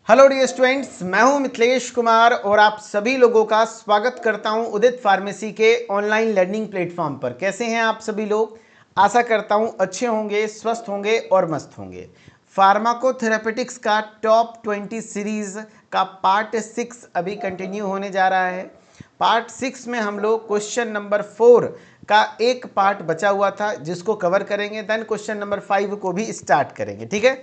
Hello dear students, मैं हूं मिथिलेश कुमार और आप सभी लोगों का स्वागत करता हूं उदित फार्मेसी के ऑनलाइन लर्निंग प्लेटफॉर्म पर। कैसे हैं आप सभी लोग? आशा करता हूं अच्छे होंगे, स्वस्थ होंगे और मस्त होंगे। फार्माकोथेरेपेटिक्स का टॉप 20 सीरीज का पार्ट 6 अभी कंटिन्यू होने जा रहा है। पार्ट 6 में हम लोग क्वेश्चन नंबर 4 का एक पार्ट बचा हुआ था जिसको कवर करेंगे, देन क्वेश्चन नंबर 5 को भी स्टार्ट करेंगे। ठीक है,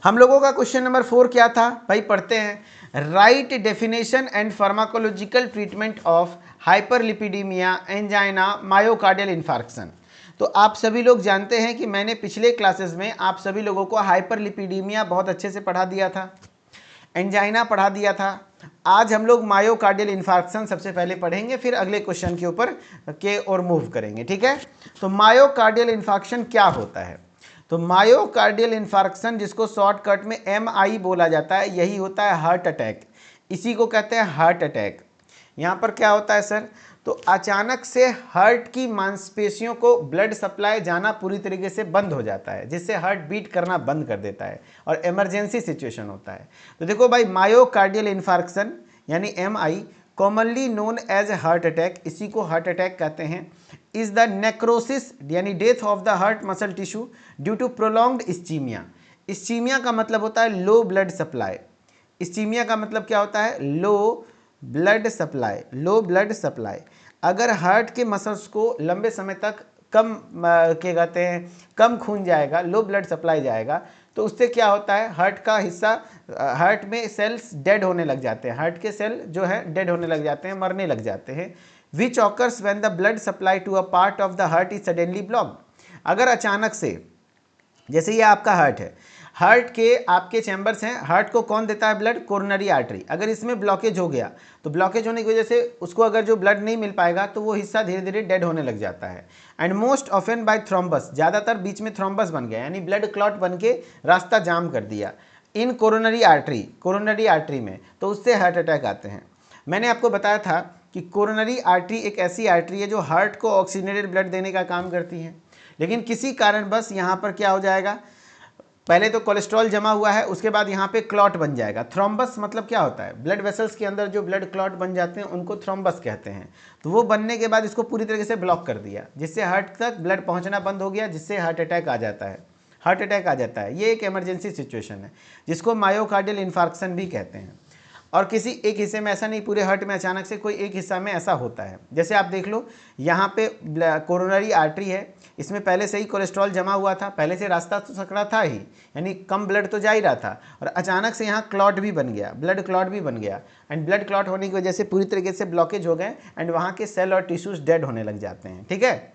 हम लोगों का क्वेश्चन नंबर 4 क्या था भाई? पढ़ते हैं। Right definition and pharmacological treatment of hyperlipidaemia angina myocardial infarction. तो आप सभी लोग जानते हैं कि मैंने पिछले क्लासेस में आप सभी लोगों को हाइपरलिपिडीमिया बहुत अच्छे से पढ़ा दिया था, एंजाइना पढ़ा दिया था। आज हम लोग मायोकार्डियल इन्फार्क्शन सबसे पहले पढ़ेंगे, फिर अगले क्वेश्चन के ऊपर के और मूव करेंगे। ठीक है, तो मायोकार्डियल इन्फार्क्शन क्या होता है? तो मायोकार्डियल इन्फार्क्शन, जिसको शॉर्टकट में MI बोला जाता है, यही होता है हार्ट अटैक। इसी को कहते हैं हार्ट अटैक। यहाँ पर क्या होता है सर? तो अचानक से हार्ट की मांसपेशियों को ब्लड सप्लाई जाना पूरी तरीके से बंद हो जाता है, जिससे हार्ट बीट करना बंद कर देता है और इमरजेंसी सिचुएशन होता है। तो देखो भाई, मायोकार्डियल इन्फार्क्शन यानी MI, commonly known as a heart attack, इसी को हार्ट अटैक कहते हैं, इज द नेक्रोसिस यानी death of the heart muscle tissue due to prolonged ischemia. Ischemia का मतलब होता है लो ब्लड सप्लाई। इस्चीमिया का मतलब क्या होता है? Low blood supply, low blood supply. अगर हार्ट के मसल्स को लंबे समय तक कम क्या कहते हैं, कम खून जाएगा, लो ब्लड सप्लाई जाएगा, तो उससे क्या होता है? हार्ट का हिस्सा, हार्ट में सेल्स डेड होने लग जाते हैं, हार्ट के सेल जो है डेड होने लग जाते हैं, मरने लग जाते हैं। Which occurs when the blood supply to a part of the heart is suddenly blocked. अगर अचानक से, जैसे ये आपका हार्ट है, हार्ट के आपके चैम्बर्स हैं, हार्ट को कौन देता है ब्लड? Coronary artery. अगर इसमें ब्लॉकेज हो गया तो ब्लॉकेज होने की वजह से उसको अगर जो ब्लड नहीं मिल पाएगा तो वो हिस्सा धीरे धीरे डेड होने लग जाता है। And most often by thrombus, ज़्यादातर बीच में थ्रोम्बस बन गया यानी ब्लड क्लॉट बन के रास्ता जाम कर दिया इन कोरोनरी आर्टरी, कोरोनरी आर्टरी में, तो उससे हार्ट अटैक आते हैं। मैंने आपको बताया था कि कोरोनरी आर्टरी एक ऐसी आर्टरी है जो हार्ट को ऑक्सीजनेटेड ब्लड देने का काम करती है, लेकिन किसी कारणवश यहाँ पर क्या हो जाएगा? पहले तो कोलेस्ट्रॉल जमा हुआ है, उसके बाद यहाँ पे क्लॉट बन जाएगा। थ्रोम्बस मतलब क्या होता है? ब्लड वेसल्स के अंदर जो ब्लड क्लॉट बन जाते हैं उनको थ्रोम्बस कहते हैं। तो वो बनने के बाद इसको पूरी तरीके से ब्लॉक कर दिया, जिससे हार्ट तक ब्लड पहुँचना बंद हो गया, जिससे हार्ट अटैक आ जाता है। हार्ट अटैक आ जाता है, ये एक इमरजेंसी सिचुएशन है जिसको मायोकार्डियल इन्फार्क्शन भी कहते हैं। और किसी एक हिस्से में ऐसा नहीं, पूरे हार्ट में अचानक से कोई एक हिस्सा में ऐसा होता है। जैसे आप देख लो, यहाँ पे कोरोनरी आर्टरी है, इसमें पहले से ही कोलेस्ट्रॉल जमा हुआ था, पहले से रास्ता तो सकड़ा था ही, यानी कम ब्लड तो जा ही रहा था, और अचानक से यहाँ क्लॉट भी बन गया, ब्लड क्लॉट भी बन गया। एंड ब्लड क्लॉट होने की वजह से पूरी तरीके से ब्लॉकेज हो गए एंड वहाँ के सेल और टिश्यूज डेड होने लग जाते हैं। ठीक है,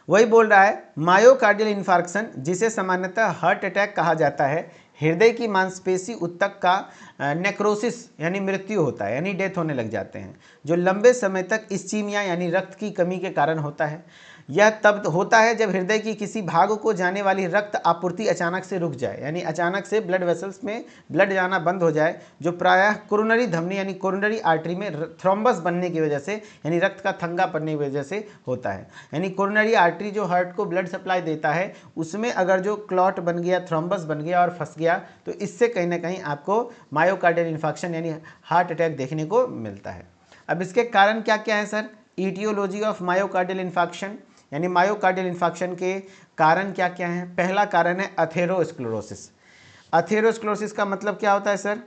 वही बोल रहा है मायोकार्डियल इन्फार्क्शन, जिसे सामान्यतः हार्ट अटैक कहा जाता है, हृदय की मांसपेशी ऊतक का नेक्रोसिस यानी मृत्यु होता है, यानी डेथ होने लग जाते हैं, जो लंबे समय तक इस्चीमिया यानी रक्त की कमी के कारण होता है। यह तब होता है जब हृदय की किसी भाग को जाने वाली रक्त आपूर्ति अचानक से रुक जाए, यानी अचानक से ब्लड वेसल्स में ब्लड जाना बंद हो जाए, जो प्रायः कोरोनरी धमनी यानी कोरोनरी आर्टरी में थ्रोम्बस बनने की वजह से, यानी रक्त का थंगा पड़ने की वजह से होता है। यानी कोरोनरी आर्टरी जो हार्ट को ब्लड सप्लाई देता है, उसमें अगर जो क्लॉट बन गया, थ्रोम्बस बन गया और फंस गया, तो इससे कहीं ना कहीं आपको मायोकार्डियल इन्फार्क्शन यानी हार्ट अटैक देखने को मिलता है। अब इसके कारण क्या क्या है sir? Etiology of myocardial infarction, यानी मायोकार्डियल इन्फार्क्शन के कारण क्या क्या हैं? पहला कारण है अथेरोस्क्लेरोसिस। अथेरोस्क्लेरोसिस का मतलब क्या होता है सर?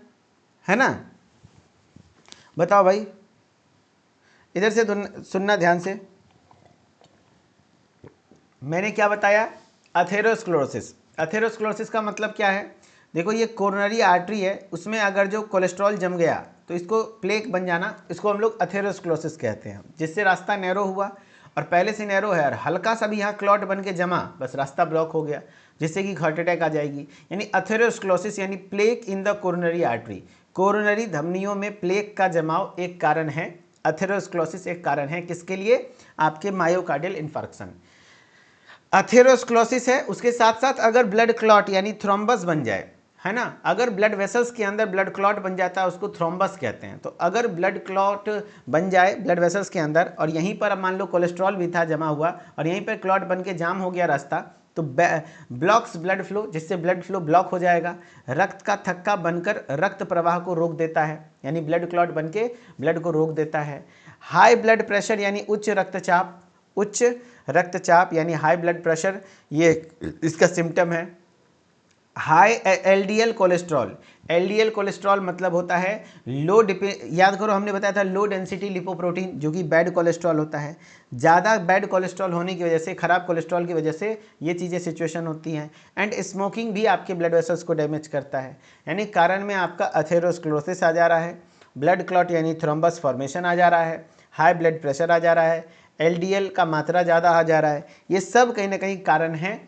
है ना, बताओ भाई, इधर से सुनना ध्यान से। मैंने क्या बताया? अथेरोस्क्लेरोसिस। अथेरोस्क्लेरोसिस का मतलब क्या है? देखो, ये कोरोनरी आर्टरी है, उसमें अगर जो कोलेस्ट्रॉल जम गया तो इसको प्लेक बन जाना, इसको हम लोग अथेरोस्क्लेरोसिस कहते हैं, जिससे रास्ता नैरो हुआ, और पहले से नैरो है और हल्का सा भी यहाँ क्लॉट बन के जमा, बस रास्ता ब्लॉक हो गया, जिससे कि हार्ट अटैक आ जाएगी। यानी अथेरोस्क्लेरोसिस यानी plaque in the coronary artery, coronary धमनियों में प्लेक का जमाव एक कारण है। अथेरोस्क्लेरोसिस एक कारण है किसके लिए? आपके मायोकार्डियल इन्फार्क्शन। अथेरोस्क्लेरोसिस है, उसके साथ साथ अगर ब्लड क्लॉट यानी थ्रोम्बस बन जाए, है ना, अगर ब्लड वेसल्स के अंदर ब्लड क्लॉट बन जाता है, उसको थ्रोम्बस कहते हैं। तो अगर ब्लड क्लॉट बन जाए ब्लड वेसल्स के अंदर, और यहीं पर मान लो कोलेस्ट्रॉल भी था जमा हुआ और यहीं पर क्लॉट बन के जाम हो गया रास्ता, तो ब्लॉक्स ब्लड फ्लो, जिससे ब्लड फ्लो ब्लॉक हो जाएगा। रक्त का थक्का बनकर रक्त प्रवाह को रोक देता है, यानी ब्लड क्लॉट बन के ब्लड को रोक देता है। हाई ब्लड प्रेशर यानी उच्च रक्तचाप यानी हाई ब्लड प्रेशर, ये इसका सिम्टम है। High LDL cholesterol, LDL cholesterol मतलब होता है याद करो हमने बताया था लो डेंसिटी लिपोप्रोटीन, जो कि बैड कोलेस्ट्रॉल होता है। ज़्यादा बैड कोलेस्ट्रॉल होने की वजह से, खराब कोलेस्ट्रॉल की वजह से ये चीज़ें सिचुएशन होती हैं। एंड स्मोकिंग भी आपके ब्लड वेसल्स को डैमेज करता है, यानी कारण में आपका अथेरोस्क्लेरोसिस आ जा रहा है, ब्लड क्लॉट यानी थ्रोम्बस फॉर्मेशन आ जा रहा है, हाई ब्लड प्रेशर आ जा रहा है, एलडीएल का मात्रा ज़्यादा आ जा रहा है। ये सब कहीं ना कहीं कारण हैं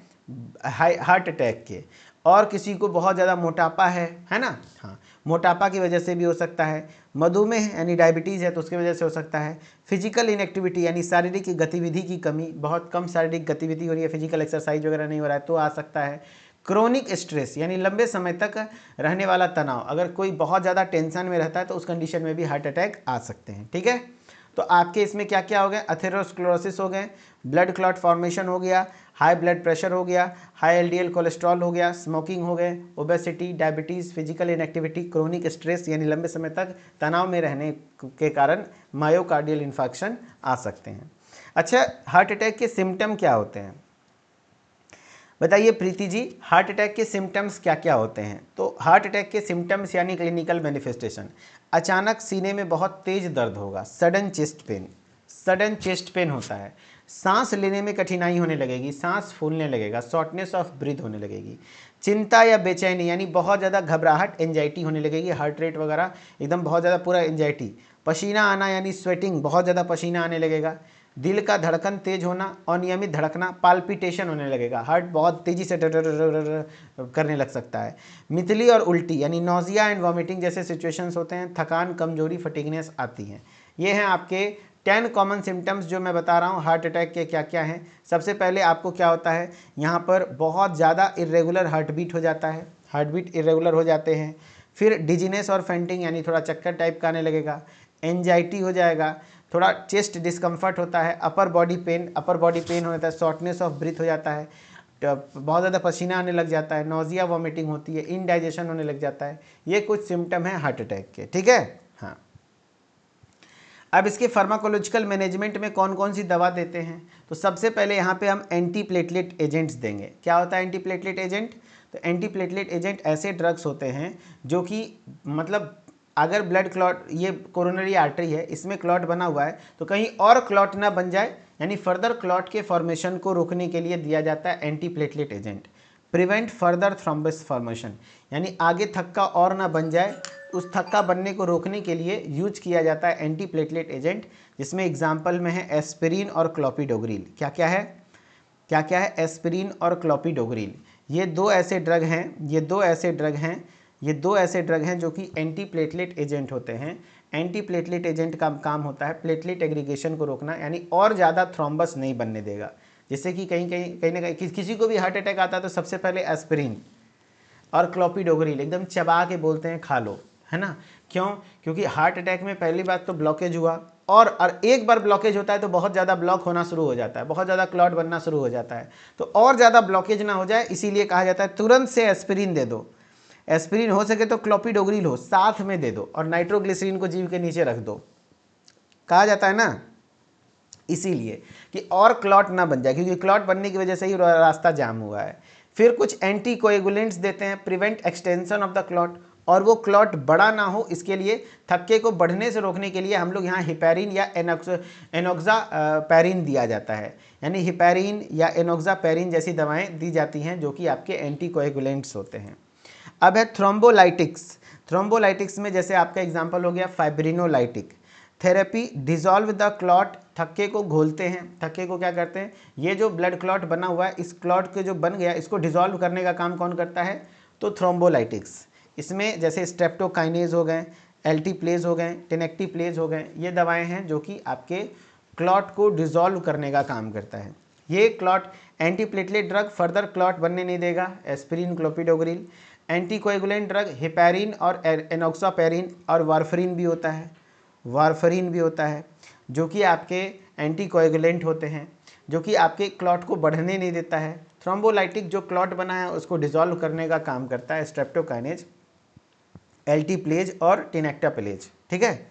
हार्ट अटैक के। और किसी को बहुत ज़्यादा मोटापा है ना, हाँ, मोटापा की वजह से भी हो सकता है। मधुमेह यानी डायबिटीज़ है तो उसकी वजह से हो सकता है। फिजिकल इनएक्टिविटी यानी शारीरिक गतिविधि की कमी, बहुत कम शारीरिक गतिविधि हो रही है, फिजिकल एक्सरसाइज वगैरह नहीं हो रहा है तो आ सकता है। क्रोनिक स्ट्रेस यानी लंबे समय तक रहने वाला तनाव, अगर कोई बहुत ज़्यादा टेंशन में रहता है तो उस कंडीशन में भी हार्ट अटैक आ सकते हैं। ठीक है, तो आपके इसमें क्या क्या हो गए, अथेरोस्क्लेरोसिस हो गए, ब्लड क्लॉट फॉर्मेशन हो गया, हाई ब्लड प्रेशर हो गया, हाई एलडीएल कोलेस्ट्रॉल हो गया, स्मोकिंग हो गए, obesity, diabetes, physical inactivity, chronic stress यानी लंबे समय तक तनाव में रहने के कारण मायोकार्डियल इन्फेक्शन आ सकते हैं। अच्छा, हार्ट अटैक के सिम्टम क्या होते हैं बताइए प्रीति जी, हार्ट अटैक के सिम्टम्स क्या क्या होते हैं? तो हार्ट अटैक के सिम्टम्स यानी क्लिनिकल मैनिफेस्टेशन, अचानक सीने में बहुत तेज दर्द होगा, सडन चेस्ट पेन होता है, सांस लेने में कठिनाई होने लगेगी, सांस फूलने लगेगा, शॉर्टनेस ऑफ ब्रीथ होने लगेगी, चिंता या बेचैनी यानी बहुत ज़्यादा घबराहट, एंजाइटी होने लगेगी, हार्ट रेट वगैरह एकदम बहुत ज़्यादा पूरा एंजाइटी, पसीना आना यानी स्वेटिंग, बहुत ज़्यादा पसीना आने लगेगा, दिल का धड़कन तेज होना, अनियमित धड़कना, पाल्पिटेशन होने लगेगा, हार्ट बहुत तेज़ी से करने लग सकता है, मितली और उल्टी यानी नोजिया एंड वॉमिटिंग जैसे सिचुएशंस होते हैं, थकान, कमजोरी, फटीगनेस आती हैं। ये हैं आपके 10 कॉमन सिम्टम्स जो मैं बता रहा हूँ हार्ट अटैक के क्या क्या हैं। सबसे पहले आपको क्या होता है, यहाँ पर बहुत ज़्यादा इरेगुलर हार्ट बीट हो जाता है, हार्ट बीट इरेगुलर हो जाते हैं। फिर डिजीनेस और फेंटिंग यानी थोड़ा चक्कर टाइप का आने लगेगा, एंजाइटी हो जाएगा, थोड़ा चेस्ट डिस्कम्फर्ट होता है, अपर बॉडी पेन होता है, शॉर्टनेस ऑफ ब्रीथ हो जाता है, बहुत ज़्यादा पसीना आने लग जाता है, नोजिया वॉमिटिंग होती है, इनडाइजेशन होने लग जाता है। ये कुछ सिम्टम हैं हार्ट अटैक के। ठीक है, हाँ। अब इसके फार्माकोलॉजिकल मैनेजमेंट में कौन कौन सी दवा देते हैं? तो सबसे पहले यहाँ पे हम एंटी प्लेटलेट एजेंट्स देंगे। क्या होता है एंटी प्लेटलेट एजेंट? तो एंटी प्लेटलेट एजेंट ऐसे ड्रग्स होते हैं जो कि मतलब अगर ब्लड क्लॉट, ये कोरोनरी आर्टरी है, इसमें क्लॉट बना हुआ है तो कहीं और क्लॉट ना बन जाए, यानी फर्दर क्लॉट के फॉर्मेशन को रोकने के लिए दिया जाता है anti platelet agent. Prevent further thrombus formation यानी आगे थक्का और ना बन जाए, उस थक्का बनने को रोकने के लिए यूज किया जाता है एंटी प्लेटलेट एजेंट, जिसमें एग्जाम्पल में है एस्पिरिन और क्लोपिडोग्रिल। क्या क्या है एस्पिरिन और क्लोपिडोग्रिल। ये दो ऐसे ड्रग हैं जो कि एंटी प्लेटलेट एजेंट होते हैं। एंटी प्लेटलेट एजेंट का काम होता है प्लेटलेट एग्रीगेशन को रोकना, यानी और ज़्यादा थ्रोम्बस नहीं बनने देगा। जैसे कि कहीं ना कहीं किसी को भी हार्ट अटैक आता है तो सबसे पहले एस्पिरिन और क्लोपिडोग्रिल एकदम चबा के बोलते हैं खा लो, है ना। क्यों? क्योंकि हार्ट अटैक में पहली बात तो ब्लॉकेज हुआ, और एक बार ब्लॉकेज होता है तो बहुत ज़्यादा ब्लॉक होना शुरू हो जाता है, बहुत ज़्यादा क्लॉट बनना शुरू हो जाता है। तो और ज़्यादा ब्लॉकेज ना हो जाए इसीलिए कहा जाता है तुरंत से एस्पिरिन दे दो, एस्पिरिन हो सके तो क्लोपिडोग्रिल हो साथ में दे दो, और नाइट्रोग्लिसरीन को जीभ के नीचे रख दो, कहा जाता है ना, इसीलिए कि और क्लॉट ना बन जाए, क्योंकि क्लॉट बनने की वजह से ही रास्ता जाम हुआ है। फिर कुछ एंटी कोएगुलेंट्स देते हैं, prevent extension of the clot, और वो क्लॉट बड़ा ना हो इसके लिए, थक्के को बढ़ने से रोकने के लिए हम लोग यहाँ हिपैरिन या एनोक्सापैरिन दिया जाता है, यानी हिपैरिन या एनोक्सापैरिन जैसी दवाएं दी जाती हैं जो कि आपके एंटी कोएगुलेंट्स होते हैं। अब है थ्रोम्बोलाइटिक्स में जैसे आपका एग्जाम्पल हो गया फाइब्रिनोलाइटिक थेरेपी, डिजॉल्व द क्लॉट, थक्के को घोलते हैं, थक्के को क्या करते हैं, ये जो ब्लड क्लॉट बना हुआ है इस क्लॉट के जो बन गया इसको डिजॉल्व करने का काम कौन करता है? तो थ्रोम्बोलाइटिक्स। इसमें जैसे स्ट्रेप्टोकाइनेज हो गए, एल्टीप्लेज हो गए, टेनेक्टिप्लेज हो गए, ये दवाएं हैं जो कि आपके क्लॉट को डिजॉल्व करने का काम करता है। ये clot antiplatelet drug further clot बनने नहीं देगा, aspirin, clopidogrel. Anticoagulant drug heparin और एनोक्सापैरिन और वारफरिन भी होता है जो कि आपके एंटीकोएगुलेंट होते हैं, जो कि आपके क्लॉट को बढ़ने नहीं देता है, थ्रोम्बोलाइटिक जो क्लॉट बना है उसको डिसॉल्व करने का काम करता है स्ट्रेप्टोकाइनेज, एल्टीप्लेज और टिनेक्टाप्लेज, ठीक है।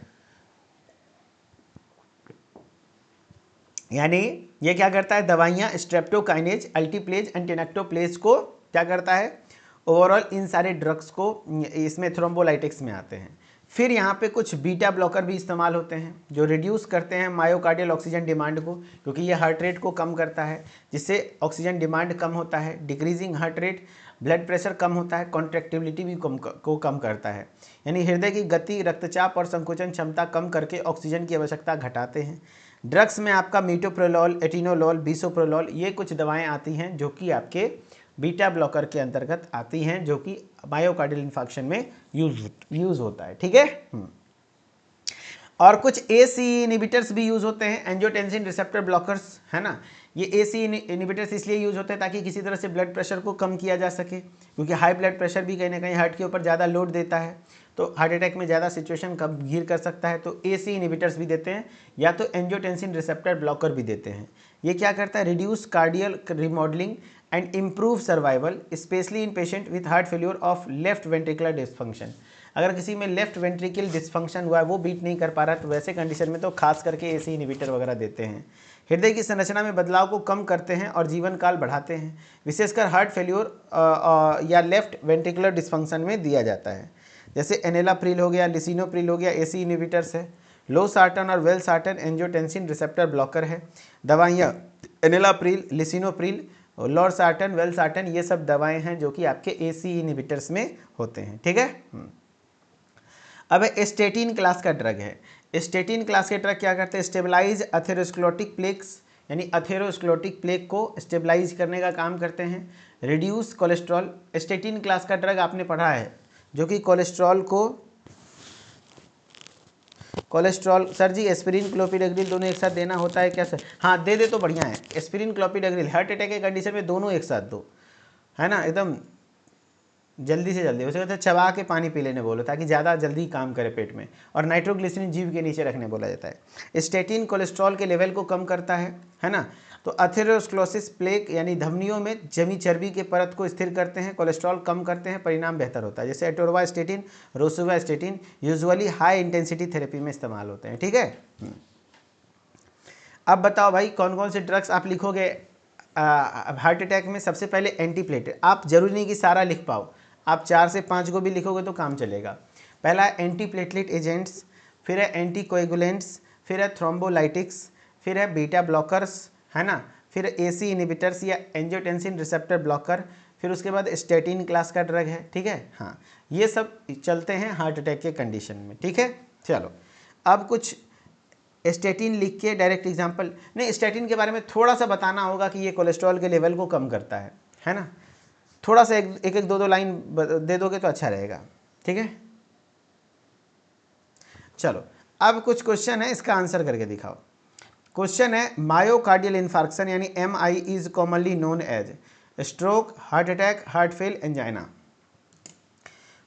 यानी ये क्या करता है, दवाइयाँ स्ट्रेप्टोकाइनेज, अल्टीप्लेज एंड टिनेक्टोप्लेज को क्या करता है, ओवरऑल इन सारे ड्रग्स को इसमें थ्रोम्बोलाइटिक्स में आते हैं। फिर यहाँ पे कुछ बीटा ब्लॉकर भी इस्तेमाल होते हैं जो रिड्यूस करते हैं मायोकार्डियल ऑक्सीजन डिमांड को, क्योंकि ये हार्ट रेट को कम करता है जिससे ऑक्सीजन डिमांड कम होता है, decreasing heart rate, blood pressure कम होता है, कॉन्ट्रैक्टिबिलिटी भी कम करता है, यानी हृदय की गति, रक्तचाप और संकोचन क्षमता कम करके ऑक्सीजन की आवश्यकता घटाते हैं। ड्रग्स में आपका मीटोप्रोलोल, एटिनोलोल, बिसोप्रोलोल ये कुछ दवाएं आती हैं जो कि आपके बीटा ब्लॉकर के अंतर्गत आती हैं, जो कि मायोकार्डियल इन्फार्क्शन में यूज होता है, ठीक है। और कुछ एसी इनिबिटर्स भी यूज होते हैं, एंजियोटेंसिन रिसेप्टर ब्लॉकर्स, है ना। ये एसी इनिबिटर्स इसलिए यूज होते हैं ताकि किसी तरह से ब्लड प्रेशर को कम किया जा सके, क्योंकि हाई ब्लड प्रेशर भी कहीं ना कहीं हार्ट के ऊपर ज़्यादा लोड देता है, तो हार्ट अटैक में ज़्यादा सिचुएशन गंभीर कर सकता है। तो एसी इनिबिटर्स भी देते हैं या तो एंजियोटेंसिन रिसेप्टर ब्लॉकर भी देते हैं। ये क्या करता है, reduce cardial remodelling and improve survival specially in patient with heart failure of left ventricular dysfunction. अगर किसी में लेफ्ट वेंट्रिकल डिस्फंक्शन हुआ है, वो बीट नहीं कर पा रहा, तो वैसे कंडीशन में तो खास करके एसी इनिबिटर वगैरह देते हैं। हृदय की संरचना में बदलाव को कम करते हैं और जीवन काल बढ़ाते हैं, विशेषकर हार्ट फेल्योर या लेफ्ट वेंट्रिकुलर डिस्फंक्शन में दिया जाता है। जैसे एनेलाप्रिल हो गया, लिसिनोप्रिल हो गया, एसी इनिबिटर्स है। लो सार्टन और वेल सार्टन एंजियोटेंसिन रिसेप्टर ब्लॉकर है। दवाइयाँ एनेलाप्रिल, लिसिनोप्रिल, लोरसार्टन, वेलसार्टन ये सब दवाएं हैं जो कि आपके एसी इनिबिटर्स में होते हैं, ठीक है। अब स्टेटिन क्लास का ड्रग है। स्टेटिन क्लास के ड्रग क्या करते हैं, स्टेबलाइज अथेरोस्क्लेरोटिक प्लेक्स, यानी अथेरोस्क्लेरोटिक प्लेक को स्टेबलाइज करने का काम करते हैं। रिड्यूस कोलेस्ट्रॉल, स्टेटिन क्लास का ड्रग आपने पढ़ा है जो कि कोलेस्ट्रॉल सर जी एस्पिरिन क्लोपिडेग्रिल दोनों एक साथ देना होता है क्या सर? हाँ दे दे तो बढ़िया है। एस्पिरिन क्लोपिडेग्रिल हार्ट अटैक के कंडीशन में दोनों एक साथ दो, है ना, एकदम जल्दी से जल्दी। उसे कहते हैं चबा के पानी पी लेने बोलो ताकि ज़्यादा जल्दी काम करे पेट में, और नाइट्रोग्लिसरीन जीभ के नीचे रखने बोला जाता है। स्टेटिन कोलेस्ट्रॉल के लेवल को कम करता है ना। तो अथेरोस्क्लेरोसिस प्लेक यानी धमनियों में जमी चर्बी के परत को स्थिर करते हैं, कोलेस्ट्रॉल कम करते हैं, परिणाम बेहतर होता है। जैसे atorvastatin, rosuvastatin usually high intensity therapy में इस्तेमाल होते हैं, ठीक है। अब बताओ भाई कौन कौन से ड्रग्स आप लिखोगे हार्ट अटैक में। सबसे पहले एंटीप्लेटलेट, आप जरूरी नहीं कि सारा लिख पाओ, आप 4 से 5 को भी लिखोगे तो काम चलेगा। पहला एंटीप्लेटलेट एजेंट्स, फिर है एंटीकोएगुलेंट्स, फिर है थ्रोम्बोलाइटिक्स, फिर है बीटा ब्लॉकर्स, है ना, फिर एसी इनिबिटर्स या एंजियोटेंसिन रिसेप्टर ब्लॉकर, फिर उसके बाद स्टेटिन क्लास का ड्रग है, ठीक है। हाँ ये सब चलते हैं हार्ट अटैक के कंडीशन में, ठीक है। चलो अब कुछ स्टेटिन लिख के डायरेक्ट एग्जांपल नहीं, स्टेटिन के बारे में थोड़ा सा बताना होगा कि ये कोलेस्ट्रॉल के लेवल को कम करता है ना। थोड़ा सा एक दो लाइन दे दोगे तो अच्छा रहेगा, ठीक है। चलो अब कुछ क्वेश्चन है, इसका आंसर करके दिखाओ। क्वेश्चन है मायोकार्डियल इन्फार्क्शन यानी MI is commonly known as stroke, heart attack, heart fail, angina.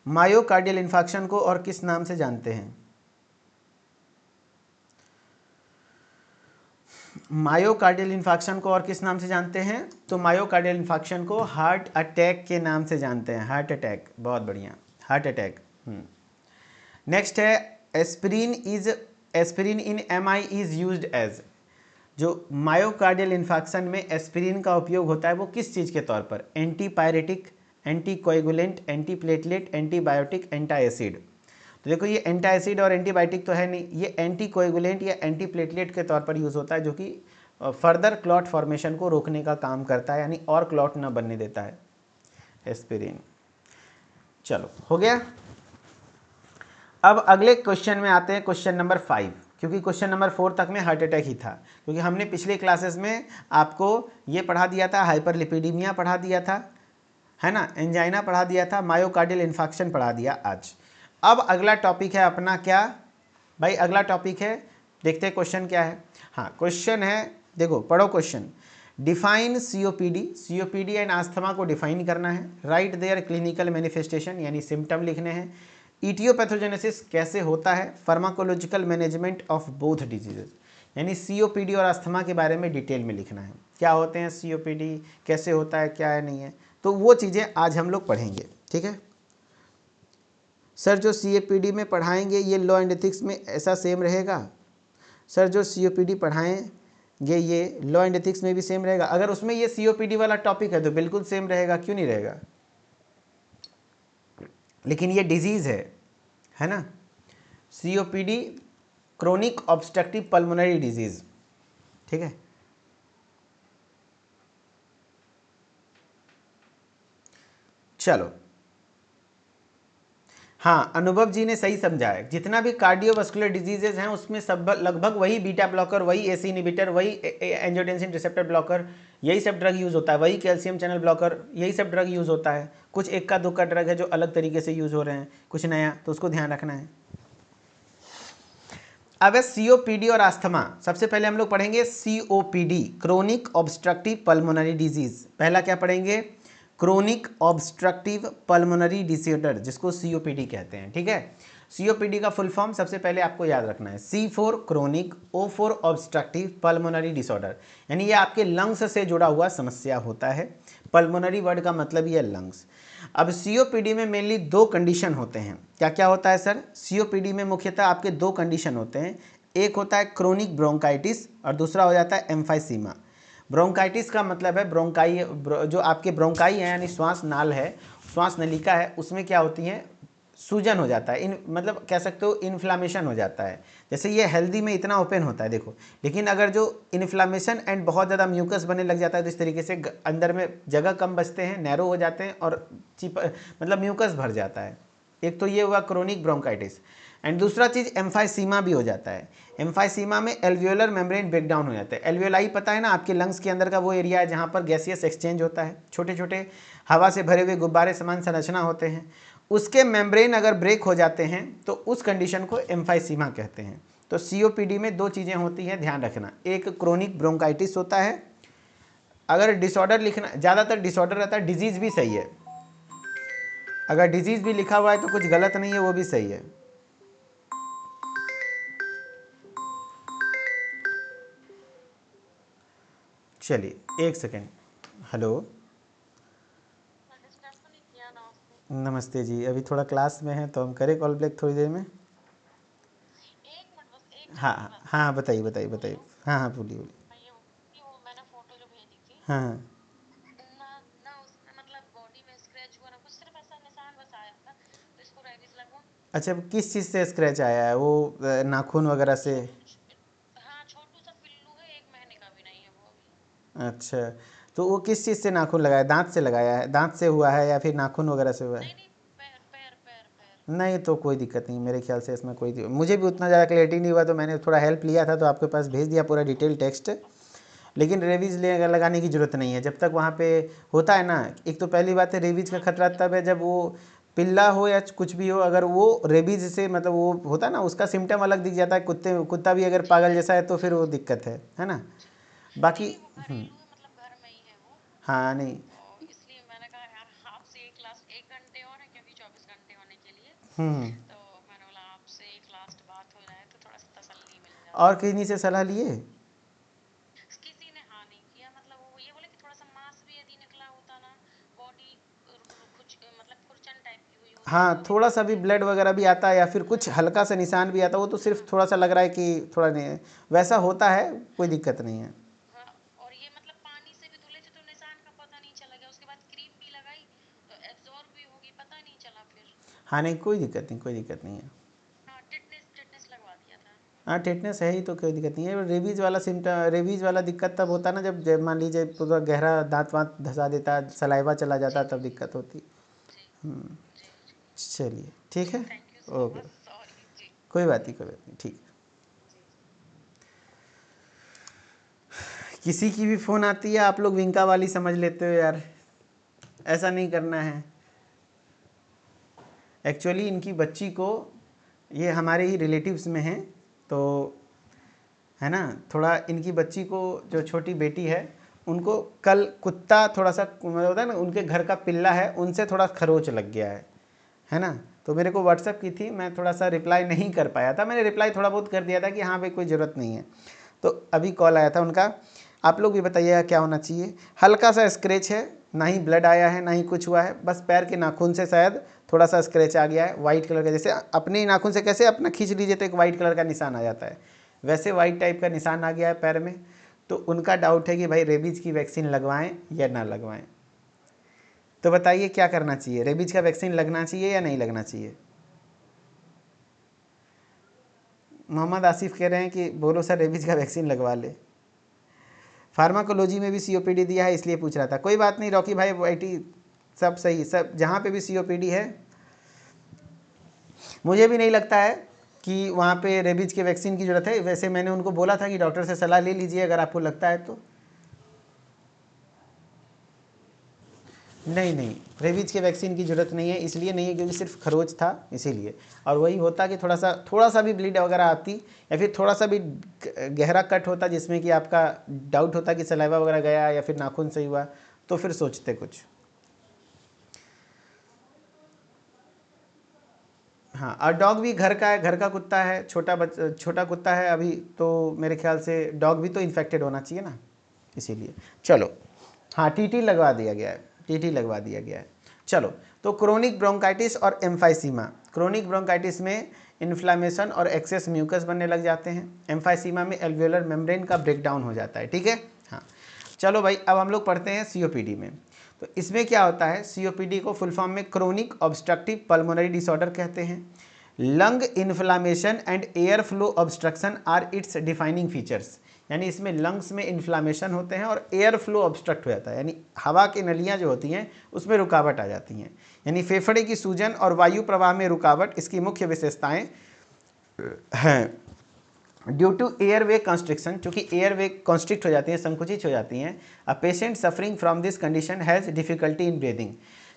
Myocardial infarction को और किस नाम से जानते हैं? मायोकार्डियल इन्फार्क्शन को और किस नाम से जानते हैं? तो मायोकार्डियल इन्फार्क्शन को हार्ट अटैक के नाम से जानते हैं। हार्ट अटैक, बहुत बढ़िया, हार्ट अटैक। नेक्स्ट है aspirin in MI is used as. जो मायोकार्डियल इन्फार्क्शन में एस्पिरिन का उपयोग होता है वो किस चीज़ के तौर पर? Antipyretic, anticoagulant, antiplatelet, antibiotic, anti acid. तो देखो ये एंटी एसिड और एंटीबायोटिक तो है नहीं, ये एंटीकोएगुलेंट या एंटीप्लेटलेट के तौर पर यूज़ होता है, जो कि फर्दर क्लॉट फॉर्मेशन को रोकने का काम करता है, यानी और क्लॉट ना बनने देता है एस्पिरिन। चलो हो गया। अब अगले क्वेश्चन में आते हैं, क्वेश्चन नंबर 5, क्योंकि क्वेश्चन नंबर 4 तक में हार्ट अटैक ही था, क्योंकि हमने पिछले क्लासेस में आपको ये पढ़ा दिया था, हाइपरलिपिडीमिया पढ़ा दिया था, है ना, एंजाइना पढ़ा दिया था, मायोकार्डियल इन्फार्क्शन पढ़ा दिया आज। अब अगला टॉपिक है अपना क्या भाई? अगला टॉपिक है, देखते हैं क्वेश्चन क्या है। हाँ क्वेश्चन है, देखो पढ़ो question. Define COPD and asthma को डिफाइन करना है। राइट देयर क्लिनिकल मैनिफेस्टेशन यानी सिम्टम लिखने हैं। इटियोपैथोजेनेसिस कैसे होता है। Pharmacological management of both diseases यानी COPD और अस्थमा के बारे में डिटेल में लिखना है, क्या होते हैं COPD, कैसे होता है, क्या है नहीं है, तो वो चीज़ें आज हम लोग पढ़ेंगे। ठीक है सर, जो COPD में पढ़ाएंगे ये लॉ एंड एथिक्स में ऐसा सेम रहेगा? सर जो COPD पढ़ाएंगे ये लॉ एंड एथिक्स में भी सेम रहेगा? अगर उसमें ये COPD वाला टॉपिक है तो बिल्कुल सेम रहेगा, क्यों नहीं रहेगा? लेकिन ये डिजीज़ है ना, COPD chronic obstructive pulmonary disease. ठीक है, चलो। हाँ, अनुभव जी ने सही समझा है, जितना भी कार्डियोवास्कुलर डिजीजेज हैं उसमें सब लगभग वही बीटा ब्लॉकर, वही AC इनहिबिटर, वही एंजियोटेंसिन रिसेप्टर ब्लॉकर, यही सब ड्रग यूज़ होता है, वही कैल्शियम चैनल ब्लॉकर, यही सब ड्रग यूज़ होता है। कुछ एक का दो का ड्रग है जो अलग तरीके से यूज़ हो रहे हैं, कुछ नया, तो उसको ध्यान रखना है। अब है COPD और अस्थमा। सबसे पहले हम लोग पढ़ेंगे COPD, chronic obstructive pulmonary disease. पहला क्या पढ़ेंगे? क्रोनिक ऑब्स्ट्रक्टिव पल्मोनरी डिसऑर्डर, जिसको COPD कहते हैं। ठीक है, COPD का फुल फॉर्म सबसे पहले आपको याद रखना है, C4 chronic, O4 obstructive pulmonary disorder, यानी ये आपके लंग्स से जुड़ा हुआ समस्या होता है। पल्मोनरी वर्ड का मतलब ही है लंग्स। अब COPD में मेनली दो कंडीशन होते हैं। क्या क्या होता है सर? COPD में मुख्यतः आपके दो कंडीशन होते हैं, एक होता है क्रोनिक ब्रोंकाइटिस और दूसरा हो जाता है एम्फाइसीमा। ब्रोंकाइटिस का मतलब है ब्रोंकाई, जो आपके ब्रोंकाई है यानी श्वास नाल है, श्वास नलिका है, उसमें क्या होती है, सूजन हो जाता है, मतलब कह सकते हो इन्फ्लामेशन हो जाता है। जैसे ये हेल्दी में इतना ओपन होता है देखो, लेकिन अगर जो इन्फ्लामेशन एंड बहुत ज़्यादा म्यूकस बनने लग जाता है तो इस तरीके से अंदर में जगह कम बचते हैं, नैरो हो जाते हैं और मतलब म्यूकस भर जाता है। एक तो ये हुआ क्रोनिक ब्रोंकाइटिस, एंड दूसरा चीज़ एम्फाइसीमा भी हो जाता है। एम्फाइसीमा में एल्वियोलर मेम्ब्रेन ब्रेकडाउन हो जाता है। एल्वियोलाई पता है ना, आपके लंग्स के अंदर का वो एरिया है जहाँ पर गैसियस एक्सचेंज होता है, छोटे छोटे हवा से भरे हुए गुब्बारे समान संरचना होते हैं, उसके मेम्ब्रेन अगर ब्रेक हो जाते हैं तो उस कंडीशन को एम्फाइसीमा कहते हैं। तो COPD में दो चीज़ें होती हैं, ध्यान रखना, एक क्रोनिक ब्रोंकाइटिस होता है, अगर डिसऑर्डर लिखना, ज़्यादातर डिसऑर्डर रहता है, डिजीज़ भी सही है, अगर डिजीज़ भी लिखा हुआ है तो कुछ गलत नहीं है, वो भी सही है। चलिए एक सेकेंड, हेलो नमस्ते जी, अभी थोड़ा क्लास में है तो हम करें कॉल बैक थोड़ी देर में? हाँ हाँ, बताइए बताइए बताइए, हाँ हाँ बोलिए बोलिए। हाँ हाँ, अच्छा किस चीज़ से स्क्रैच आया है वो, नाखून वगैरह से? अच्छा, तो वो किस चीज़ से नाखून लगाया, दांत से लगाया है, दांत से हुआ है या फिर नाखून वगैरह से हुआ है? नहीं तो कोई दिक्कत नहीं, मेरे ख्याल से इसमें कोई मुझे भी उतना ज़्यादा क्लैरिटी नहीं हुआ तो मैंने थोड़ा हेल्प लिया था तो आपके पास भेज दिया पूरा डिटेल टेक्स्ट। लेकिन रेवीज लगाने की ज़रूरत नहीं है जब तक वहाँ पे होता है ना। एक तो पहली बात है, रेबीज का खतरा तब है जब वो पिल्ला हो या कुछ भी हो, अगर वो रेबीज से मतलब वो होता है ना, उसका सिम्टम अलग दिख जाता है, कुत्ता भी अगर पागल जैसा है तो फिर वो दिक्कत है ना। बाकी हाँ नहीं, हम्म, और किन्हीं से सलाह लिए? हाँ, थोड़ा सा भी ब्लड वगैरह भी आता है या फिर कुछ हल्का सा निशान भी आता है, वो तो सिर्फ थोड़ा सा लग रहा है कि थोड़ा नहीं वैसा होता है, कोई दिक्कत नहीं है। हाँ नहीं, कोई दिक्कत नहीं, कोई दिक्कत नहीं है। हाँ टेटनेस है ही तो कोई दिक्कत नहीं है। रेबीज वाला सिम्टम, रेबीज वाला दिक्कत तब होता है ना जब मान लीजिए पूरा गहरा दांत वाँत धंसा देता है, सलाइवा चला जाता है, तब दिक्कत होती। चलिए ठीक है, ओके, कोई बात नहीं, कोई बात नहीं, ठीक। किसी की भी फ़ोन आती है आप लोग विंका वाली समझ लेते हो यार, ऐसा नहीं करना है। एक्चुअली इनकी बच्ची को, ये हमारे ही रिलेटिव्स में हैं तो, है ना, थोड़ा इनकी बच्ची को, जो छोटी बेटी है उनको कल कुत्ता थोड़ा सा मतलब होता है ना, उनके घर का पिल्ला है, उनसे थोड़ा खरोच लग गया है ना। तो मेरे को व्हाट्सअप की थी, मैं थोड़ा सा रिप्लाई नहीं कर पाया था, मैंने रिप्लाई थोड़ा बहुत कर दिया था कि हाँ भाई कोई ज़रूरत नहीं है। तो अभी कॉल आया था उनका। आप लोग भी बताइएगा क्या होना चाहिए। हल्का सा स्क्रैच है, ना ही ब्लड आया है ना ही कुछ हुआ है, बस पैर के नाखून से शायद थोड़ा सा स्क्रैच आ गया है वाइट कलर का। जैसे अपने नाखून से कैसे अपना खींच लीजिए तो एक वाइट कलर का निशान आ जाता है, वैसे वाइट टाइप का निशान आ गया है पैर में। तो उनका डाउट है कि भाई रेबीज की वैक्सीन लगवाएं या ना लगवाएं। तो बताइए क्या करना चाहिए, रेबीज का वैक्सीन लगना चाहिए या नहीं लगना चाहिए। मोहम्मद आसिफ कह रहे हैं कि बोलो सर रेबीज का वैक्सीन लगवा ले। फार्माकोलॉजी में भी सीओपीडी दिया है इसलिए पूछ रहा था। कोई बात नहीं रॉकी भाई, वाईटी सब सही, सब जहाँ पे भी सीओपीडी है। मुझे भी नहीं लगता है कि वहाँ पे रेबीज के वैक्सीन की ज़रूरत है। वैसे मैंने उनको बोला था कि डॉक्टर से सलाह ले लीजिए अगर आपको लगता है तो। नहीं नहीं, रेबीज के वैक्सीन की ज़रूरत नहीं है, इसलिए नहीं है क्योंकि सिर्फ खरोच था इसीलिए। और वही होता कि थोड़ा सा भी ब्लीड वगैरह आती या फिर थोड़ा सा भी गहरा कट होता जिसमें कि आपका डाउट होता कि सलाइवा वगैरह गया या फिर नाखून से हुआ, तो फिर सोचते कुछ। हाँ, और डॉग भी घर का है, घर का कुत्ता है, छोटा कुत्ता है अभी, तो मेरे ख्याल से डॉग भी तो इन्फेक्टेड होना चाहिए ना, इसीलिए। चलो, हाँ टीटी लगवा दिया गया है, टीटी लगवा दिया गया है। चलो, तो क्रोनिक ब्रोंकाइटिस और एम्फाइसीमा। क्रोनिक ब्रोंकाइटिस में इन्फ्लामेशन और एक्सेस म्यूकस बनने लग जाते हैं। एम्फाइसीमा में एल्वियोलर मेम्ब्रेन का ब्रेकडाउन हो जाता है, ठीक है। हाँ, चलो भाई, अब हम लोग पढ़ते हैं सीओपीडी में। तो इसमें क्या होता है, सीओपीडी को फुल फॉर्म में क्रोनिक ऑब्स्ट्रक्टिव पल्मोनरी डिसऑर्डर कहते हैं। Lung inflammation and air flow obstruction are its defining features. यानी इसमें लंग्स में इन्फ्लामेशन होते हैं और एयर फ्लो ऑब्स्ट्रक्ट हो जाता है, यानी हवा की नलियाँ जो होती हैं उसमें रुकावट आ जाती हैं। यानी फेफड़े की सूजन और वायु प्रवाह में रुकावट इसकी मुख्य विशेषताएं हैं। ड्यू टू एयरवे कंस्ट्रिक्शन, चूंकि एयरवे कॉन्स्ट्रिक्ट हो जाती हैं, संकुचित हो जाती हैं, a patient suffering from this condition has difficulty in breathing.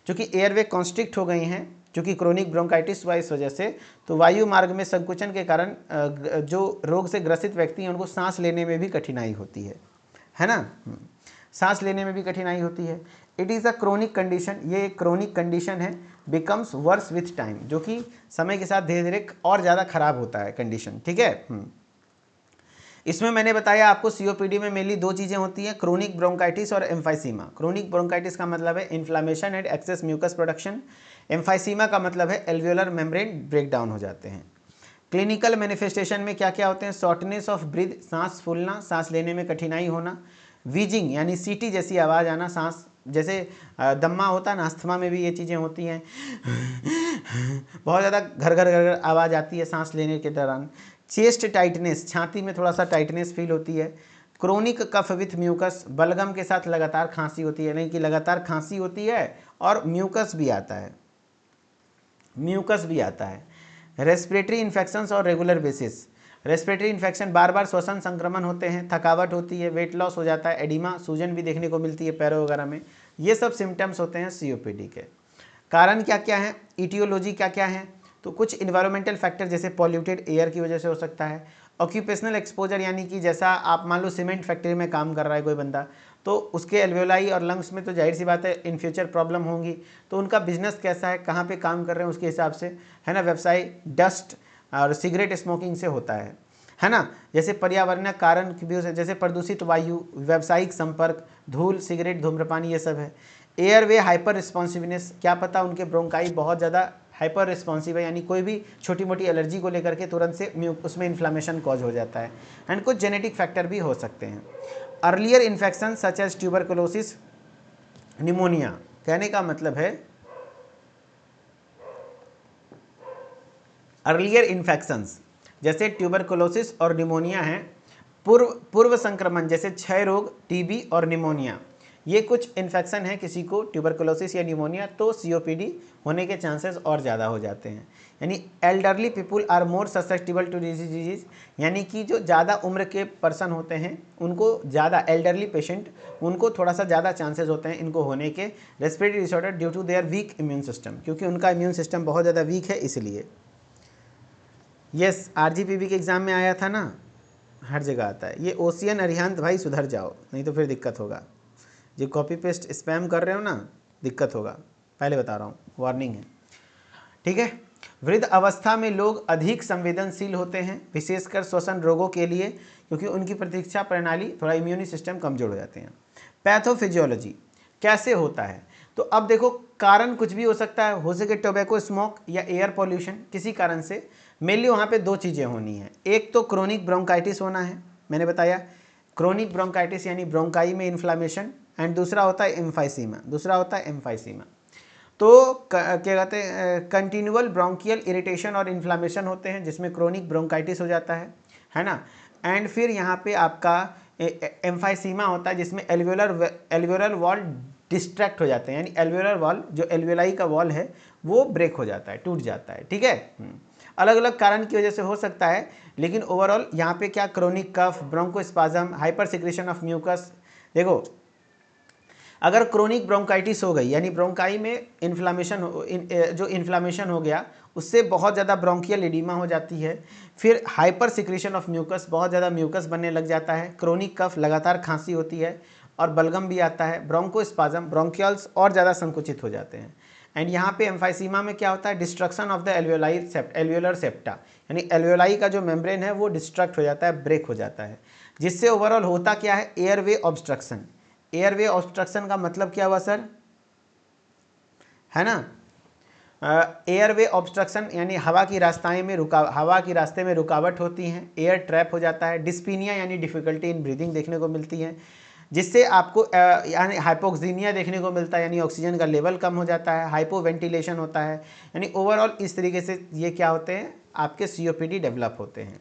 चूंकि एयरवे कॉन्स्ट्रिक्ट हो गई हैं, चूंकि क्रोनिक ब्रोंकाइटिस हुआ इस वजह से, तो वायु मार्ग में संकुचन के कारण जो रोग से ग्रसित व्यक्ति हैं उनको सांस लेने में भी कठिनाई होती है ना। सांस लेने में भी कठिनाई होती है। It is a chronic condition, ये एक क्रोनिक कंडीशन है। बिकम्स वर्स विथ टाइम, जो कि समय के साथ धीरे धीरे और ज़्यादा खराब होता है कंडीशन, ठीक है। इसमें मैंने बताया आपको सीओपीडी में मेनली दो चीज़ें होती हैं, क्रोनिक ब्रोंकाइटिस और एम्फाइसीमा। क्रोनिक ब्रोंकाइटिस का मतलब है inflammation and excess mucus production. Emphysema का मतलब है एल्वियोलर मेम्ब्रेन ब्रेकडाउन हो जाते हैं। क्लिनिकल मैनिफेस्टेशन में क्या क्या होते हैं, शॉर्टनेस ऑफ ब्रीथ, सांस फूलना, सांस लेने में कठिनाई होना। वीजिंग यानी सीटी जैसी आवाज़ आना, सांस जैसे दम्मा होता है ना, अस्थमा में भी ये चीज़ें होती हैं। बहुत ज़्यादा घर घर घर घर आवाज़ आती है सांस लेने के दौरान। चेस्ट टाइटनेस, छाती में थोड़ा सा टाइटनेस फील होती है। क्रोनिक कफ विथ म्यूकस, बलगम के साथ लगातार खांसी होती है, नहीं कि लगातार खांसी होती है और म्यूकस भी आता है, म्यूकस भी आता है। रेस्पिरेटरी इन्फेक्शंस और रेगुलर बेसिस, रेस्पिरेटरी इन्फेक्शन, बार बार श्वसन संक्रमण होते हैं, थकावट होती है, वेट लॉस हो जाता है, एडिमा, सूजन भी देखने को मिलती है पैरों वगैरह में। ये सब सिम्टम्स होते हैं सीओपीडी के। कारण क्या क्या है, इटियोलॉजी क्या क्या है, तो कुछ इन्वायरमेंटल फैक्टर जैसे पॉल्यूटेड एयर की वजह से हो सकता है। ऑक्यूपेशनल एक्सपोजर, यानी कि जैसा आप मान लो सीमेंट फैक्ट्री में काम कर रहा है कोई बंदा, तो उसके एल्वेलाई और लंग्स में तो जाहिर सी बात है इन फ्यूचर प्रॉब्लम होंगी। तो उनका बिजनेस कैसा है, कहाँ पे काम कर रहे हैं उसके हिसाब से, है ना, व्यवसाय डस्ट और सिगरेट स्मोकिंग से होता है ना। जैसे पर्यावरणीय कारण की भी, जैसे प्रदूषित वायु, व्यावसायिक संपर्क, धूल, सिगरेट, धूम्रपान, ये सब है। एयरवे हाइपर रिस्पॉन्सिवनेस, क्या पता उनके ब्रोंकाई बहुत ज़्यादा हाइपर रिस्पॉन्सिव है, यानी कोई भी छोटी मोटी एलर्जी को लेकर के तुरंत से उसमें इन्फ्लामेशन कॉज हो जाता है। एंड कुछ जेनेटिक फैक्टर भी हो सकते हैं। Earlier infection such as tuberculosis, pneumonia, कहने का मतलब है अर्लियर इन्फेक्शंस जैसे ट्यूबरकुलोसिस और निमोनिया हैं, पूर्व संक्रमण जैसे क्षय रोग, टीबी और निमोनिया, ये कुछ इन्फेक्शन है किसी को ट्यूबरकुलोसिस या निमोनिया, तो सीओपीडी होने के चांसेस और ज़्यादा हो जाते हैं। यानी elderly people are more susceptible to disease, यानी कि जो ज़्यादा उम्र के पर्सन होते हैं उनको ज़्यादा, एल्डरली पेशेंट, उनको थोड़ा सा ज़्यादा चांसेस होते हैं इनको होने के respiratory disorder due to their weak immune system, क्योंकि उनका इम्यून सिस्टम बहुत ज़्यादा वीक है इसलिए। यस, आरजीपीवी के एग्ज़ाम में आया था ना, हर जगह आता है ये। ओशियन अरिहंत भाई सुधर जाओ, नहीं तो फिर दिक्कत होगा। जो कॉपी पेस्ट स्पैम कर रहे हो ना, दिक्कत होगा, पहले बता रहा हूँ, वार्निंग है, ठीक है। वृद्ध अवस्था में लोग अधिक संवेदनशील होते हैं, विशेषकर श्वसन रोगों के लिए, क्योंकि उनकी प्रतिरक्षा प्रणाली, थोड़ा इम्यूनी सिस्टम कमजोर हो जाते हैं। पैथोफिजियोलॉजी कैसे होता है, तो अब देखो कारण कुछ भी हो सकता है, हो सके टोबैको स्मोक या एयर पॉल्यूशन, किसी कारण से। मेनली वहाँ पे दो चीज़ें होनी है, एक तो क्रोनिक ब्रोंकाइटिस होना है, मैंने बताया क्रोनिक ब्रोंकाइटिस यानी ब्रोंकाई में इन्फ्लामेशन, एंड दूसरा होता है एम्फाइसीमा। तो क्या कहते हैं, कंटिन्यूअल ब्रोंकियल इरिटेशन और इन्फ्लामेशन होते हैं जिसमें क्रोनिक ब्रोंकाइटिस हो जाता है ना। एंड फिर यहाँ पे आपका एम्फाइसीमा होता है जिसमें एल्वेओलर वॉल डिस्ट्रैक्ट हो जाते हैं, यानी एल्वेओलर वॉल, जो एल्वेलाई का वॉल है वो ब्रेक हो जाता है, टूट जाता है, ठीक है। अलग अलग कारण की वजह से हो सकता है, लेकिन ओवरऑल यहाँ पे क्या, chronic cough, bronchospasm, hyper secretion of mucus. देखो अगर क्रोनिक ब्रोंकाइटिस हो गई यानी ब्रोंकाई में इन्फ्लामेशन जो इन्फ्लामेशन हो गया उससे बहुत ज़्यादा ब्रोंकियल एडिमा हो जाती है, फिर हाइपर सिक्रेशन ऑफ म्यूकस, बहुत ज़्यादा म्यूकस बनने लग जाता है, क्रोनिक कफ, लगातार खांसी होती है और बलगम भी आता है, ब्रोंकोस्पाज्म, ब्रोंकियल्स और ज़्यादा संकुचित हो जाते हैं। एंड यहाँ पे एम्फाइसीमा में क्या होता है, डिस्ट्रक्शन ऑफ द एल्वेओलर सेप्टा, यानी एल्वेओलाई का जो मेम्ब्रेन है वो डिस्ट्रक्ट हो जाता है, ब्रेक हो जाता है, जिससे ओवरऑल होता क्या है, एयरवे ऑब्स्ट्रक्शन। एयरवे ऑब्स्ट्रक्शन का मतलब क्या हुआ सर, है ना, एयरवे ऑब्स्ट्रक्शन यानी हवा की रास्ते में रुकावट होती हैं, एयर ट्रैप हो जाता है, डिस्पीनिया यानी डिफिकल्टी इन ब्रीदिंग देखने को मिलती है, जिससे आपको यानी हाइपोक्सीनिया देखने को मिलता है, यानी ऑक्सीजन का लेवल कम हो जाता है, हाइपोवेंटिलेशन होता है, यानी ओवरऑल इस तरीके से ये क्या होते हैं, आपके सीओपीडी डेवलप होते हैं।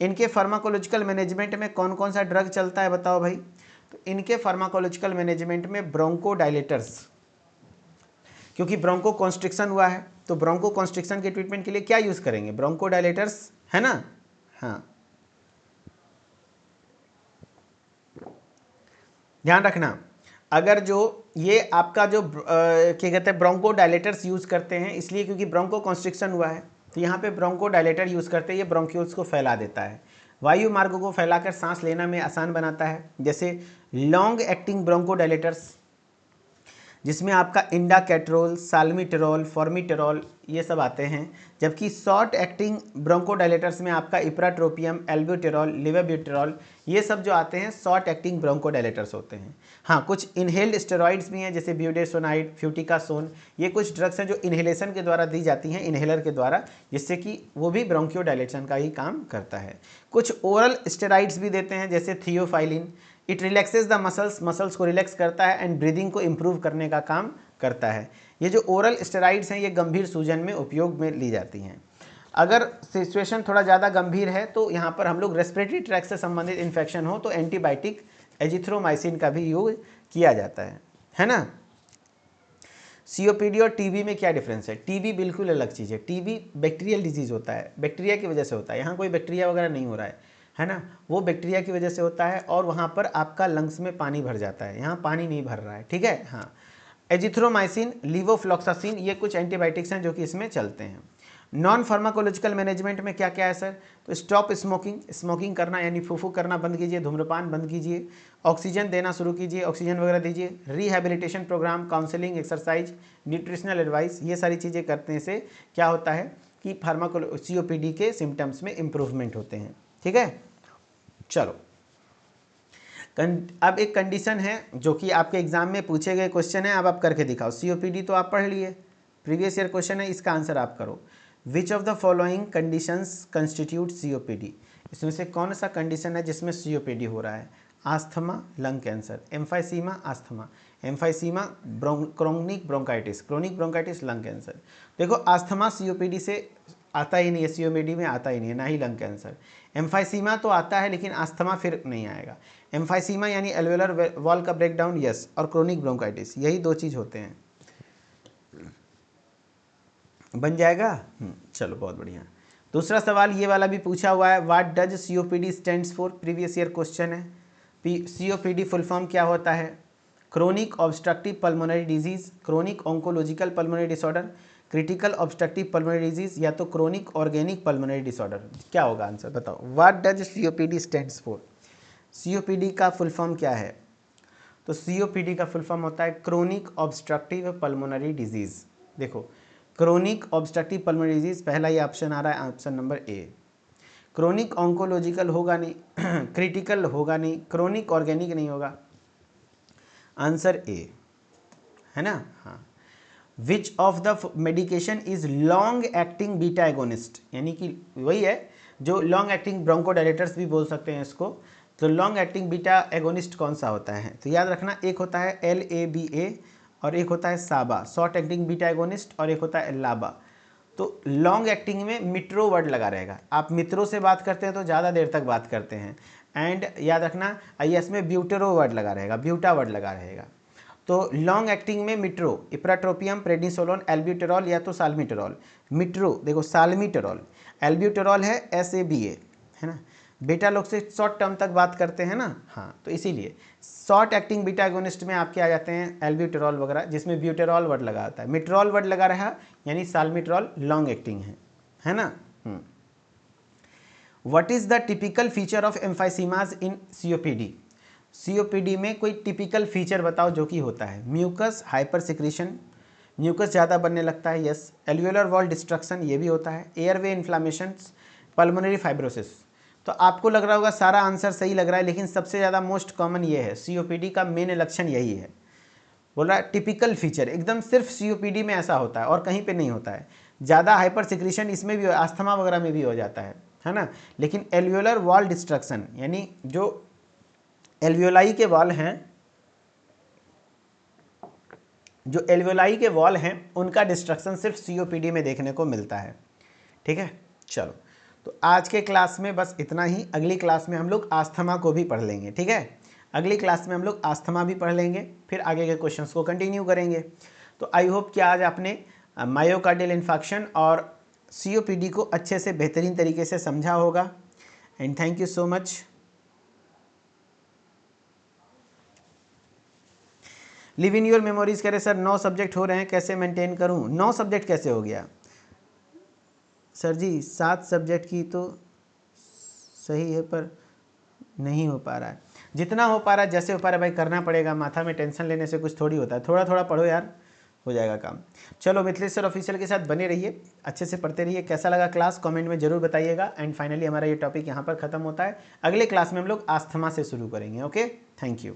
इनके फार्माकोलॉजिकल मैनेजमेंट में कौन कौन सा ड्रग चलता है बताओ भाई, तो इनके फार्माकोलॉजिकल मैनेजमेंट में ब्रोंकोडायलेटर्स, क्योंकि ब्रोंको कॉन्स्ट्रिक्शन हुआ है तो ब्रोंको कॉन्स्ट्रिक्शन के ट्रीटमेंट के लिए क्या यूज करेंगे, ब्रोंकोडायलेटर्स, है ना। हाँ ध्यान रखना, अगर जो ये आपका जो क्या कहते हैं ब्रोंकोडायलेटर्स यूज करते हैं इसलिए क्योंकि ब्रोंको कॉन्स्ट्रिक्शन हुआ है, तो यहाँ पे ब्रोंकोडायलेटर यूज करते हैं, ये ब्रोंक्यूल्स को फैला देता है, वायु मार्गों को फैलाकर सांस लेना में आसान बनाता है, जैसे लॉन्ग एक्टिंग ब्रोंकोडायलेटर्स जिसमें आपका इंडाकेट्रोल, साल्मीटेरोल, फॉर्मीटेरोल ये सब आते हैं, जबकि शॉर्ट एक्टिंग ब्रोंकोडायलेटर्स में आपका इप्राट्रोपियम, एल्ब्यूटेरॉल, लिवाब्यूटेरॉल ये सब जो आते हैं शॉर्ट एक्टिंग ब्रोंकोडायलेटर्स होते हैं। हाँ, कुछ इनहेल्ड स्टेरॉइड्स भी हैं जैसे ब्यूडेसोनाइड, फ्यूटिकासोन, ये कुछ ड्रग्स हैं जो इन्हेलेशन के द्वारा दी जाती हैं, इन्हेलर के द्वारा, जिससे कि वो भी ब्रोंकियोडायलेशन का ही काम करता है। कुछ ओरल स्टेरॉइड्स भी देते हैं जैसे theophylline, it relaxes the muscles को रिलैक्स करता है एंड ब्रीदिंग को इम्प्रूव करने का काम करता है। ये जो ओरल स्टेरॉइड्स हैं ये गंभीर सूजन में उपयोग में ली जाती हैं। अगर सिचुएशन थोड़ा ज़्यादा गंभीर है तो यहाँ पर हम लोग रेस्पिरेटरी ट्रैक्ट से संबंधित इन्फेक्शन हो तो एंटीबायोटिक एजिथ्रोमाइसिन का भी यूज किया जाता है ना। सीओपीडी और टीबी में क्या डिफरेंस है, टीबी बिल्कुल अलग चीज़ है, टीबी बैक्टीरियल डिजीज़ होता है, बैक्टीरिया की वजह से होता है, यहाँ कोई बैक्टीरिया वगैरह नहीं हो रहा है ना, वो बैक्टीरिया की वजह से होता है और वहाँ पर आपका लंग्स में पानी भर जाता है, यहाँ पानी नहीं भर रहा है, ठीक है। हाँ, एजिथ्रोमाइसिन, लीवोफ्लॉक्सासिन ये कुछ एंटीबायोटिक्स हैं जो कि इसमें चलते हैं। नॉन फार्माकोलॉजिकल मैनेजमेंट में क्या क्या है सर, तो स्टॉप स्मोकिंग करना यानी फूफू करना बंद कीजिए, धूम्रपान बंद कीजिए, ऑक्सीजन देना शुरू कीजिए, ऑक्सीजन वगैरह दीजिए, rehabilitation program, counselling, exercise, nutritional advice, ये सारी चीज़ें करने से क्या होता है कि सीओपीडी के सिम्टम्स में इम्प्रूवमेंट होते हैं, ठीक है। चलो अब एक कंडीशन है जो कि आपके एग्जाम में पूछे गए क्वेश्चन है, अब आप करके दिखाओ। सीओपीडी तो आप पढ़ लिए, प्रीवियस ईयर क्वेश्चन है, इसका आंसर आप करो। Which of the following conditions constitute COPD, इसमें से कौन सा कंडीशन है जिसमें सीओपीडी हो रहा है, asthma, lung cancer, emphysema, asthma, emphysema, chronic bronchitis, lung cancer. देखो आस्थमा सीओपीडी से आता ही नहीं है, सीओपीडी में आता ही नहीं है, ना ही लंग कैंसर। एम्फाइसीमा तो आता है लेकिन आस्थमा फिर नहीं आएगा। एम्फाइसीमा यानी एल्वेलर वॉल का ब्रेकडाउन, यस, और क्रोनिक ब्रोंकाइटिस, यही दो चीज़ होते हैं, बन जाएगा। चलो बहुत बढ़िया। दूसरा सवाल ये वाला भी पूछा हुआ है, what does COPD stands for, previous year question है। सीओपीडी फुल फॉर्म क्या होता है, chronic obstructive pulmonary disease, chronic oncological pulmonary disorder, critical obstructive pulmonary disease या तो क्रोनिक ऑर्गेनिक पल्मोनरी डिसऑर्डर। क्या होगा आंसर बताओ, what does COPD stands for, COPD का फुल फॉर्म क्या है, तो सीओपीडी का फुल फॉर्म होता है क्रोनिक ऑब्स्ट्रक्टिव पल्मोनरी डिजीज। देखो क्रोनिक ऑब्स्ट्रक्टिव पल्मोनरी डिजीज, पहला ये ऑप्शन आ रहा है, option number A. Chronic oncological होगा नहीं, क्रिटिकल होगा नहीं, क्रोनिक ऑर्गेनिक नहीं होगा। आंसर ए है ना। हाँ, which of the medication is long acting beta agonist, यानी कि वही है जो लॉन्ग एक्टिंग ब्रोंकोडायलेटर्स भी बोल सकते हैं इसको। तो लॉन्ग एक्टिंग बीटा एगोनिस्ट कौन सा होता है, तो याद रखना एक होता है LABA और एक होता है साबा, शॉर्ट एक्टिंग बीटा एगोनिस्ट, और एक होता है लाबा। तो लॉन्ग एक्टिंग में मिट्रो वर्ड लगा रहेगा, आप मित्रों से बात करते हैं तो ज़्यादा देर तक बात करते हैं। एंड याद रखना IS में ब्यूटेरो वर्ड लगा रहेगा, ब्यूटा वर्ड लगा रहेगा। तो लॉन्ग एक्टिंग में मिट्रो, इप्राट्रोपियम, प्रेडिसोलोन, एल्ब्यूटेरॉल या तो साल्मीटेरॉल। मिट्रो देखो साल्मीटेरॉल, एल्ब्यूटेरॉल है SABA, है ना। बीटा लोग से शॉर्ट टर्म तक बात करते हैं ना, हाँ, तो इसीलिए शॉर्ट एक्टिंग बीटा एगोनिस्ट में आपके आ जाते हैं एल्ब्यूटेरॉल वगैरह, जिसमें ब्यूटेरॉल वर्ड लगा आता है। मिट्रॉल वर्ड लगा रहा यानी साल्मीटेरॉल लॉन्ग एक्टिंग है ना। What is the typical feature of emphysemas in COPD? COPD में कोई टिपिकल फीचर बताओ जो कि होता है। म्यूकस हाइपर सिक्रीशन, म्यूकस ज़्यादा बनने लगता है, यस। एल्वियोलर वॉल डिस्ट्रक्शन, ये भी होता है। Airway inflammations, pulmonary fibrosis. तो आपको लग रहा होगा सारा आंसर सही लग रहा है, लेकिन सबसे ज़्यादा मोस्ट कॉमन ये है, COPD का मेन लक्षण यही है। बोल रहा है टिपिकल फीचर, एकदम सिर्फ COPD में ऐसा होता है और कहीं पे नहीं होता है। ज़्यादा हाइपर सिक्रीशन इसमें भी, आस्थमा वगैरह में भी हो जाता है ना। लेकिन एल्वियोलर वॉल डिस्ट्रक्शन, यानी जो एल्वियोलाई के वॉल हैं, जो एल्वियोलाई के वॉल हैं उनका डिस्ट्रक्शन सिर्फ COPD में देखने को मिलता है। ठीक है, चलो तो आज के क्लास में बस इतना ही। अगली क्लास में हम लोग आस्थमा को भी पढ़ लेंगे, ठीक है। अगली क्लास में हम लोग आस्थमा भी पढ़ लेंगे, फिर आगे के क्वेश्चंस को कंटिन्यू करेंगे। तो आई होप कि आज आपने मायोकार्डियल इन्फेक्शन और COPD को अच्छे से बेहतरीन तरीके से समझा होगा। And thank you so much. Live in your memories कह रहे सर 9 सब्जेक्ट हो रहे हैं, कैसे मेंटेन करूं? 9 सब्जेक्ट कैसे हो गया सर जी? 7 सब्जेक्ट की तो सही है पर नहीं हो पा रहा है। जितना हो पा रहा है, जैसे हो पा रहा है भाई करना पड़ेगा, माथा में टेंशन लेने से कुछ थोड़ी होता है। थोड़ा थोड़ा पढ़ो यार, हो जाएगा काम। चलो मिथिलेश सर ऑफिशियल के साथ बने रहिए, अच्छे से पढ़ते रहिए। कैसा लगा क्लास कमेंट में जरूर बताइएगा। एंड फाइनली हमारा ये टॉपिक यहाँ पर खत्म होता है। अगले क्लास में हम लोग आस्थमा से शुरू करेंगे। Okay, thank you.